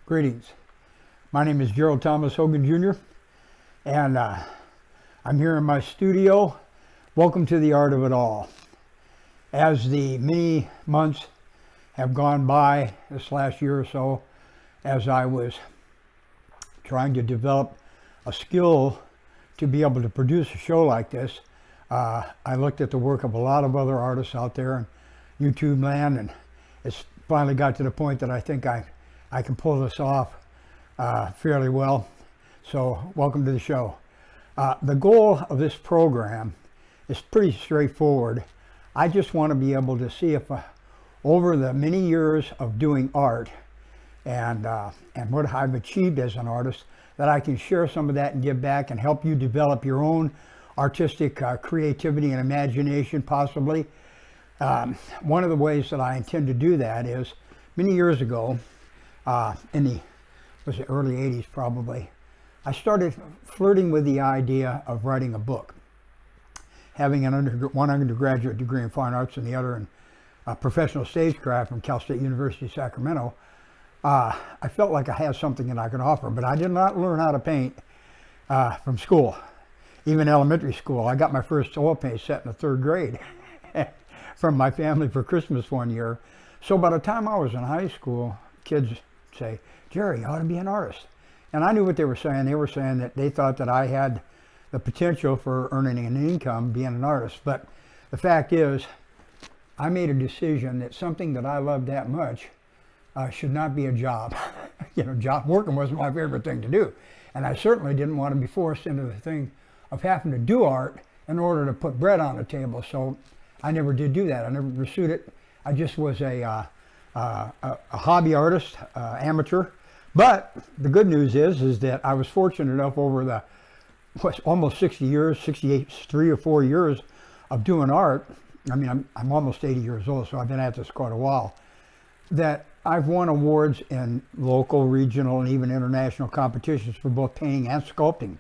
Greetings. My name is Gerald Thomas Hogan Jr. and I'm here in my studio. Welcome to the Art of It All. As the many months have gone by this last year or so, as I was trying to develop a skill to be able to produce a show like this, I looked at the work of a lot of other artists out there in YouTube land, and it's finally got to the point that I think I can pull this off fairly well. So welcome to the show. The goal of this program is pretty straightforward. I just want to be able to see if over the many years of doing art and what I've achieved as an artist, that I can share some of that and give back and help you develop your own artistic creativity and imagination possibly. One of the ways that I intend to do that is, many years ago, in the early 80s probably, I started flirting with the idea of writing a book. Having one undergraduate degree in fine arts and the other in professional stagecraft from Cal State University, Sacramento, I felt like I had something that I could offer, but I did not learn how to paint from school, even elementary school. I got my first oil paint set in the 3rd grade from my family for Christmas one year. So by the time I was in high school, kids say, "Jerry, you ought to be an artist." And I knew what they were saying. They were saying that they thought that I had the potential for earning an income being an artist. But the fact is, I made a decision that something that I loved that much should not be a job. Working wasn't my favorite thing to do. And I certainly didn't want to be forced into the thing of having to do art in order to put bread on the table. So I never did do that. I never pursued it. I just was a hobby artist, amateur. But the good news is that I was fortunate enough over the almost 60 years, 68, 3 or 4 years of doing art. I mean, I'm almost 80 years old, so I've been at this quite a while, that I've won awards in local, regional, and even international competitions for both painting and sculpting.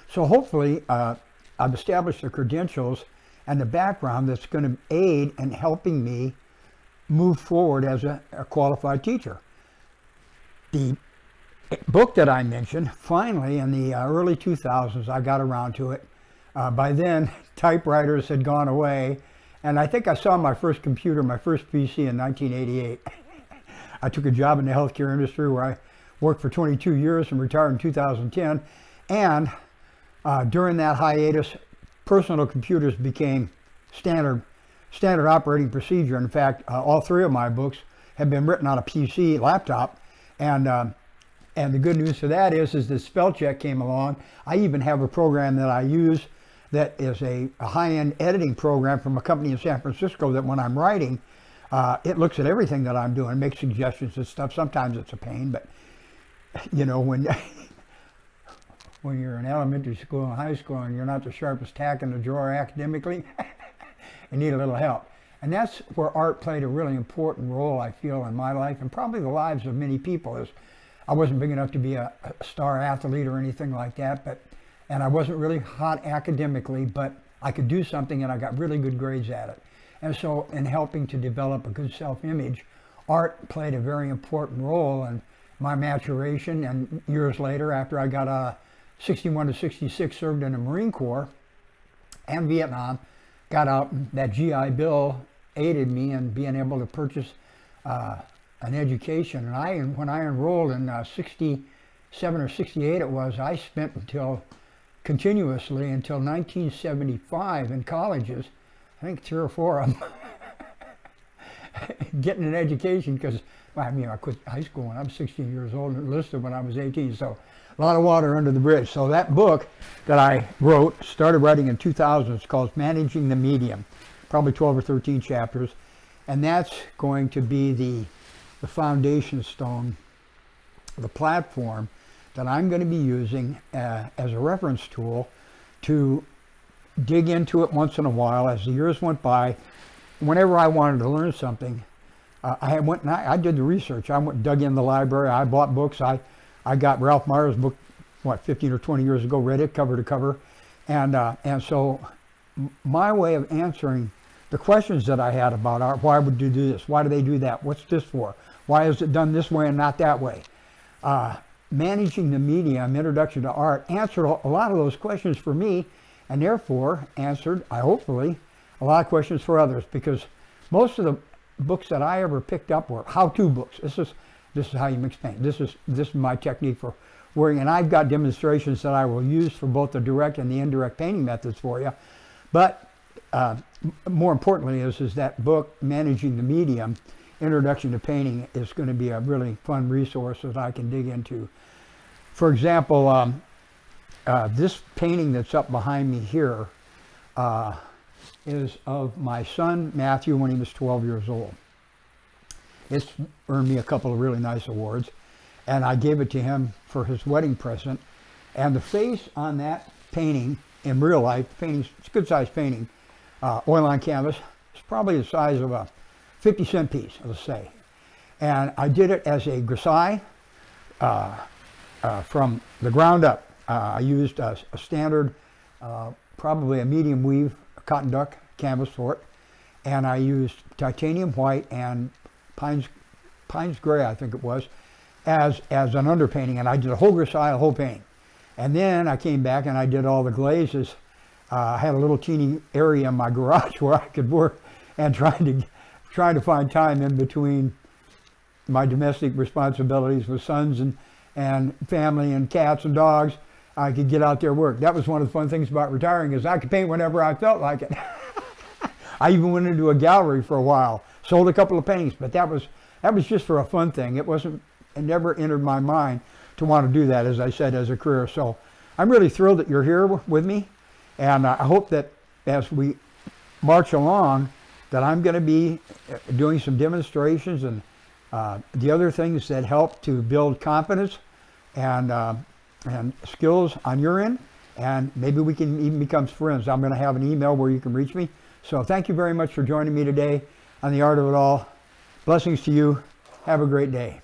So hopefully I've established the credentials and the background that's going to aid in helping me move forward as a qualified teacher. The book that I mentioned, finally in the early 2000s, I got around to it. By then, typewriters had gone away, and I think I saw my first computer, my first PC in 1988. I took a job in the healthcare industry where I worked for 22 years and retired in 2010. And during that hiatus, personal computers became standard operating procedure. In fact, all 3 of my books have been written on a PC laptop, and the good news for that is that spell check came along. I even have a program that I use that is a high-end editing program from a company in San Francisco that when I'm writing, it looks at everything that I'm doing, makes suggestions and stuff. Sometimes it's a pain, but when you're in elementary school and high school and you're not the sharpest tack in the drawer academically, you need a little help. And that's where art played a really important role, I feel, in my life and probably the lives of many people. I wasn't big enough to be a star athlete or anything like that, and I wasn't really hot academically, but I could do something and I got really good grades at it. And so in helping to develop a good self-image, art played a very important role in my maturation. And years later, after I got 61 to 66, served in the Marine Corps and Vietnam, got out, that GI Bill aided me in being able to purchase an education. And when I enrolled in 67 or 68 it was, I spent continuously until 1975 in colleges, I think 3 or 4 of them, getting an education because, I quit high school when I was 16 years old and enlisted when I was 18, so a lot of water under the bridge. So that book that I wrote, started writing in 2000, it's called Managing the Medium, probably 12 or 13 chapters, and that's going to be the foundation stone, the platform that I'm going to be using as a reference tool to dig into it once in a while as the years went by. Whenever I wanted to learn something, I did the research. I went and dug in the library. I bought books. I got Ralph Meyer's book, 15 or 20 years ago, read it cover to cover. And so my way of answering the questions that I had about art, why would you do this? Why do they do that? What's this for? Why is it done this way and not that way? Managing the Medium, Introduction to Art, answered a lot of those questions for me, and therefore answered, hopefully, a lot of questions for others, because most of the books that I ever picked up were how-to books. This is how you mix paint. This is my technique for working, and I've got demonstrations that I will use for both the direct and the indirect painting methods for you. But more importantly is that book, Managing the Medium, Introduction to Painting, is going to be a really fun resource that I can dig into. For example, this painting that's up behind me here is of my son Matthew when he was 12 years old. It's earned me a couple of really nice awards, and I gave it to him for his wedding present. And the face on that painting, in real life, it's a good sized painting, oil on canvas. It's probably the size of a 50-cent piece, let's say. And I did it as a grisaille from the ground up. I used a standard, probably a medium weave cotton duck canvas for it. And I used titanium white and Pines gray, I think it was, as an underpainting. And I did a whole grisaille, a whole painting. And then I came back and I did all the glazes. I had a little teeny area in my garage where I could work, and trying to find time in between my domestic responsibilities with sons and family and cats and dogs. I could get out there and work. That was one of the fun things about retiring, is I could paint whenever I felt like it. I even went into a gallery for a while, sold a couple of paintings, but that was just for a fun thing. It never entered my mind to want to do that, as I said, as a career. So I'm really thrilled that you're here with me, and I hope that as we march along, that I'm going to be doing some demonstrations and the other things that help to build confidence and skills on your end, and maybe we can even become friends. I'm going to have an email where you can reach me. So thank you very much for joining me today on The Art of It All. Blessings to you. Have a great day.